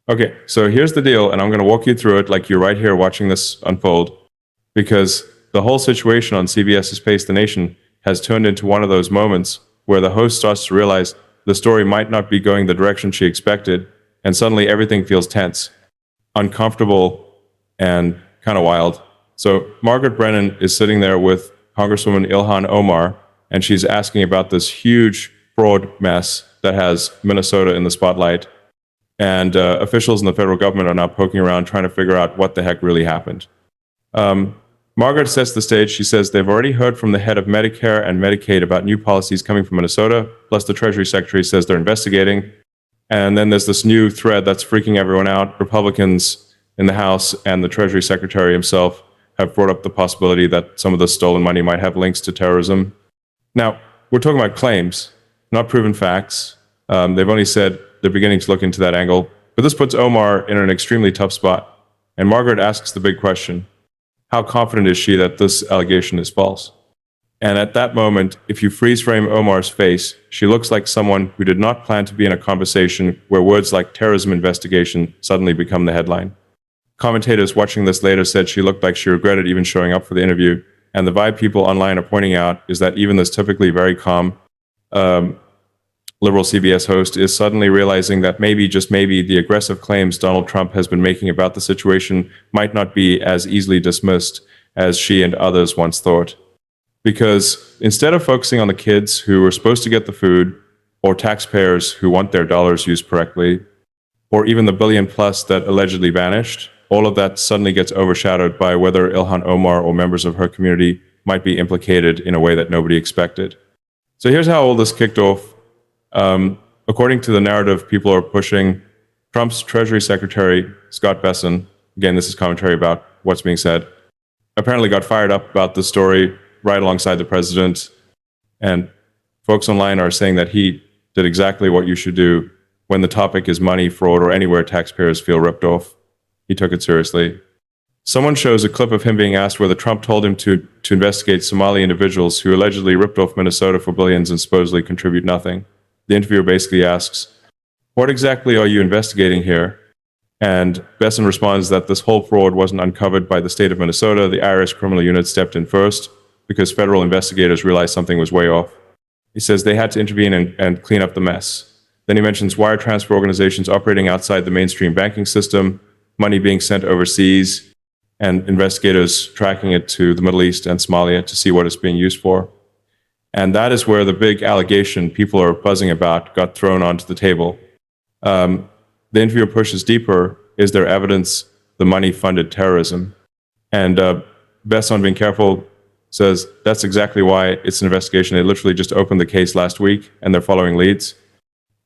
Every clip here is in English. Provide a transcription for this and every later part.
Okay, so here's the deal, and I'm going to walk you through it like you're right here watching this unfold, because the whole situation on CBS's Face the Nation has turned into one of those moments where the host starts to realize the story might not be going the direction she expected, and suddenly everything feels tense, uncomfortable, and kind of wild. So Margaret Brennan is sitting there with Congresswoman Ilhan Omar, and she's asking about this huge fraud mess that has Minnesota in the spotlight. And officials in the federal government are now poking around trying to figure out what the heck really happened. Margaret sets the stage. She says they've already heard from the head of Medicare and Medicaid about new policies coming from Minnesota, plus the Treasury Secretary says they're investigating. And then there's this new thread that's freaking everyone out. Republicans in the House and the Treasury Secretary himself have brought up the possibility that some of the stolen money might have links to terrorism. Now, we're talking about claims, not proven facts. They've only said they're beginning to look into that angle. But this puts Omar in an extremely tough spot. And Margaret asks the big question: how confident is she that this allegation is false? And at that moment, if you freeze frame Omar's face, she looks like someone who did not plan to be in a conversation where words like terrorism investigation suddenly become the headline. Commentators watching this later said she looked like she regretted even showing up for the interview. And the vibe people online are pointing out is that even this typically very calm, liberal CBS host is suddenly realizing that maybe, just maybe, the aggressive claims Donald Trump has been making about the situation might not be as easily dismissed as she and others once thought. Because instead of focusing on the kids who were supposed to get the food, or taxpayers who want their dollars used correctly, or even the billion plus that allegedly vanished, all of that suddenly gets overshadowed by whether Ilhan Omar or members of her community might be implicated in a way that nobody expected. So here's how all this kicked off. According to the narrative people are pushing, Trump's Treasury Secretary, Scott Bessent, again, this is commentary about what's being said, apparently got fired up about the story right alongside the president. And folks online are saying that he did exactly what you should do when the topic is money, fraud, or anywhere taxpayers feel ripped off. He took it seriously. Someone shows a clip of him being asked whether Trump told him to investigate Somali individuals who allegedly ripped off Minnesota for billions and supposedly contribute nothing. The interviewer basically asks, "What exactly are you investigating here?" And Bessent responds that this whole fraud wasn't uncovered by the state of Minnesota. The IRS criminal unit stepped in first because federal investigators realized something was way off. He says they had to intervene and clean up the mess. Then he mentions wire transfer organizations operating outside the mainstream banking system, money being sent overseas, and investigators tracking it to the Middle East and Somalia to see what it's being used for. And that is where the big allegation people are buzzing about got thrown onto the table. The interviewer pushes deeper. Is there evidence the money funded terrorism? And Bessent, being careful, says that's exactly why it's an investigation. They literally just opened the case last week, and they're following leads.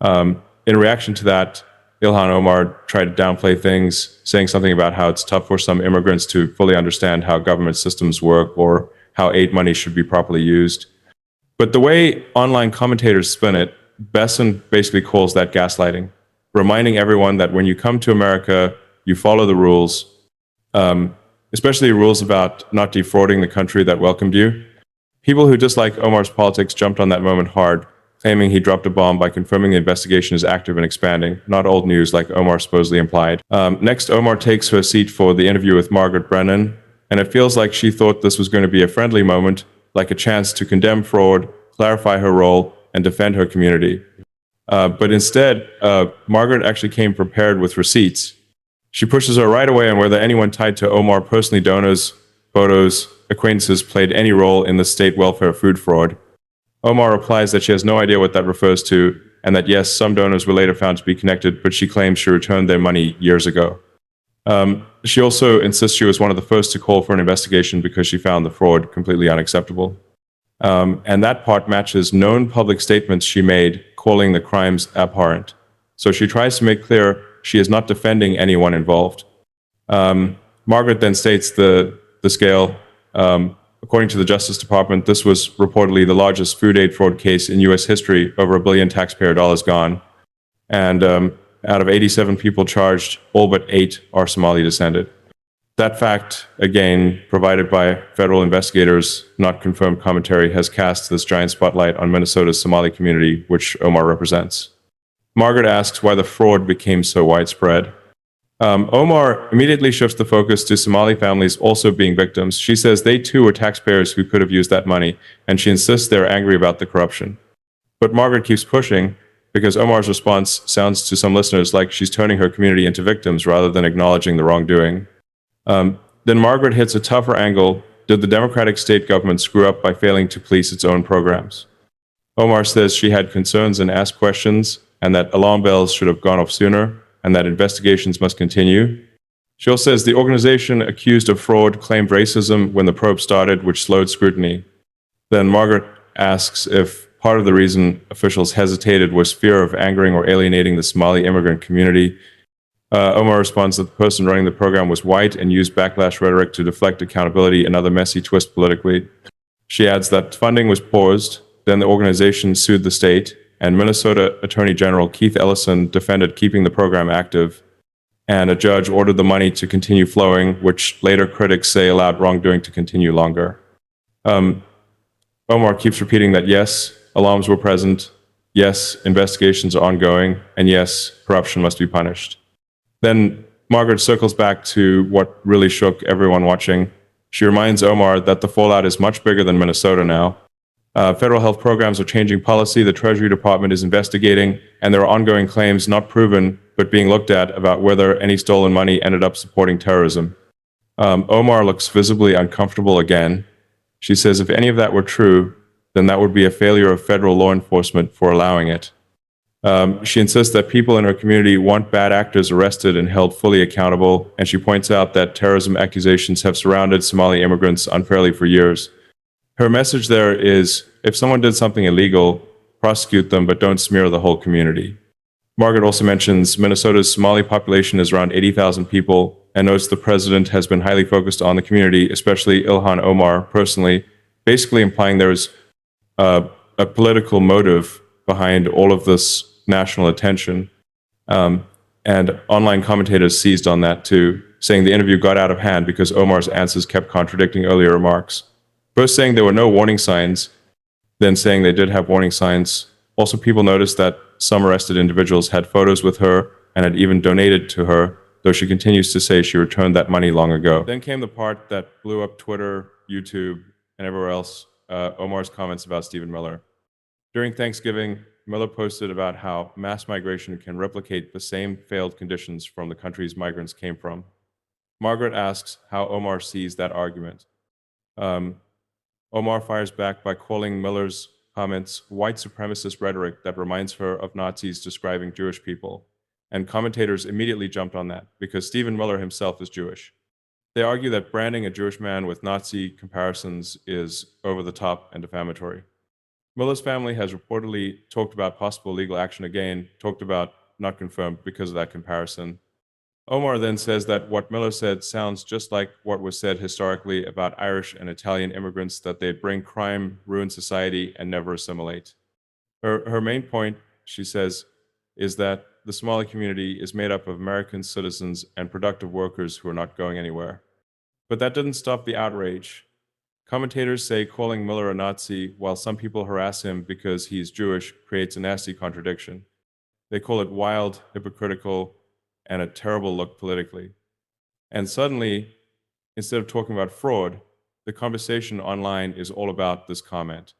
In reaction to that, Ilhan Omar tried to downplay things, saying something about how it's tough for some immigrants to fully understand how government systems work or how aid money should be properly used. But the way online commentators spin it, Bessent basically calls that gaslighting, reminding everyone that when you come to America, you follow the rules, especially rules about not defrauding the country that welcomed you. People who dislike Omar's politics jumped on that moment hard, claiming he dropped a bomb by confirming the investigation is active and expanding, not old news like Omar supposedly implied. Next, Omar takes her seat for the interview with Margaret Brennan, and it feels like she thought this was going to be a friendly moment, like a chance to condemn fraud, clarify her role, and defend her community. But instead, Margaret actually came prepared with receipts. She pushes her right away on whether anyone tied to Omar personally, donors, photos, acquaintances, played any role in the state welfare food fraud. Omar replies that she has no idea what that refers to, and that yes, some donors were later found to be connected, but she claims she returned their money years ago. She also insists she was one of the first to call for an investigation because she found the fraud completely unacceptable. And that part matches known public statements she made calling the crimes abhorrent. So she tries to make clear she is not defending anyone involved. Margaret then states the scale. According to the Justice Department, this was reportedly the largest food aid fraud case in U.S. history, over $1 billion taxpayer dollars gone. And out of 87 people charged, all but 8 are Somali descended. That fact, again, provided by federal investigators, not confirmed commentary, has cast this giant spotlight on Minnesota's Somali community, which Omar represents. Margaret asks why the fraud became so widespread. Omar immediately shifts the focus to Somali families also being victims. She says they too were taxpayers who could have used that money, and she insists they're angry about the corruption. But Margaret keeps pushing because Omar's response sounds to some listeners like she's turning her community into victims rather than acknowledging the wrongdoing. Then Margaret hits a tougher angle. Did the Democratic state government screw up by failing to police its own programs? Omar says she had concerns and asked questions, and that alarm bells should have gone off sooner, and that investigations must continue. She also says the organization accused of fraud claimed racism when the probe started, which slowed scrutiny. Then Margaret asks if part of the reason officials hesitated was fear of angering or alienating the Somali immigrant community. Omar responds that the person running the program was white and used backlash rhetoric to deflect accountability, another messy twist politically. She adds that funding was paused, then the organization sued the state, and Minnesota Attorney General Keith Ellison defended keeping the program active, and a judge ordered the money to continue flowing, which later critics say allowed wrongdoing to continue longer. Omar keeps repeating that yes, alarms were present, yes, investigations are ongoing, and yes, corruption must be punished. Then Margaret circles back to what really shook everyone watching. She reminds Omar that the fallout is much bigger than Minnesota now. Federal health programs are changing policy, the Treasury Department is investigating, and there are ongoing claims not proven but being looked at about whether any stolen money ended up supporting terrorism. Omar looks visibly uncomfortable again. She says if any of that were true, then that would be a failure of federal law enforcement for allowing it. She insists that people in her community want bad actors arrested and held fully accountable, and she points out that terrorism accusations have surrounded Somali immigrants unfairly for years. Her message there is, if someone did something illegal, prosecute them, but don't smear the whole community. Margaret also mentions Minnesota's Somali population is around 80,000 people, and notes the president has been highly focused on the community, especially Ilhan Omar personally, basically implying there's a political motive behind all of this national attention. And online commentators seized on that too, saying the interview got out of hand because Omar's answers kept contradicting earlier remarks. First saying there were no warning signs, then saying they did have warning signs. Also, people noticed that some arrested individuals had photos with her and had even donated to her, though she continues to say she returned that money long ago. Then came the part that blew up Twitter, YouTube, and everywhere else, Omar's comments about Stephen Miller. During Thanksgiving, Miller posted about how mass migration can replicate the same failed conditions from the countries migrants came from. Margaret asks how Omar sees that argument. Omar fires back by calling Miller's comments white supremacist rhetoric that reminds her of Nazis describing Jewish people. And commentators immediately jumped on that because Stephen Miller himself is Jewish. They argue that branding a Jewish man with Nazi comparisons is over the top and defamatory. Miller's family has reportedly talked about possible legal action again, talked about not confirmed because of that comparison. Omar then says that what Miller said sounds just like what was said historically about Irish and Italian immigrants, that they bring crime, ruin society, and never assimilate. Her main point, she says, is that the Somali community is made up of American citizens and productive workers who are not going anywhere. But that didn't stop the outrage. Commentators say calling Miller a Nazi, while some people harass him because he's Jewish, creates a nasty contradiction. They call it wild, hypocritical, and a terrible look politically. And suddenly, instead of talking about fraud, the conversation online is all about this comment.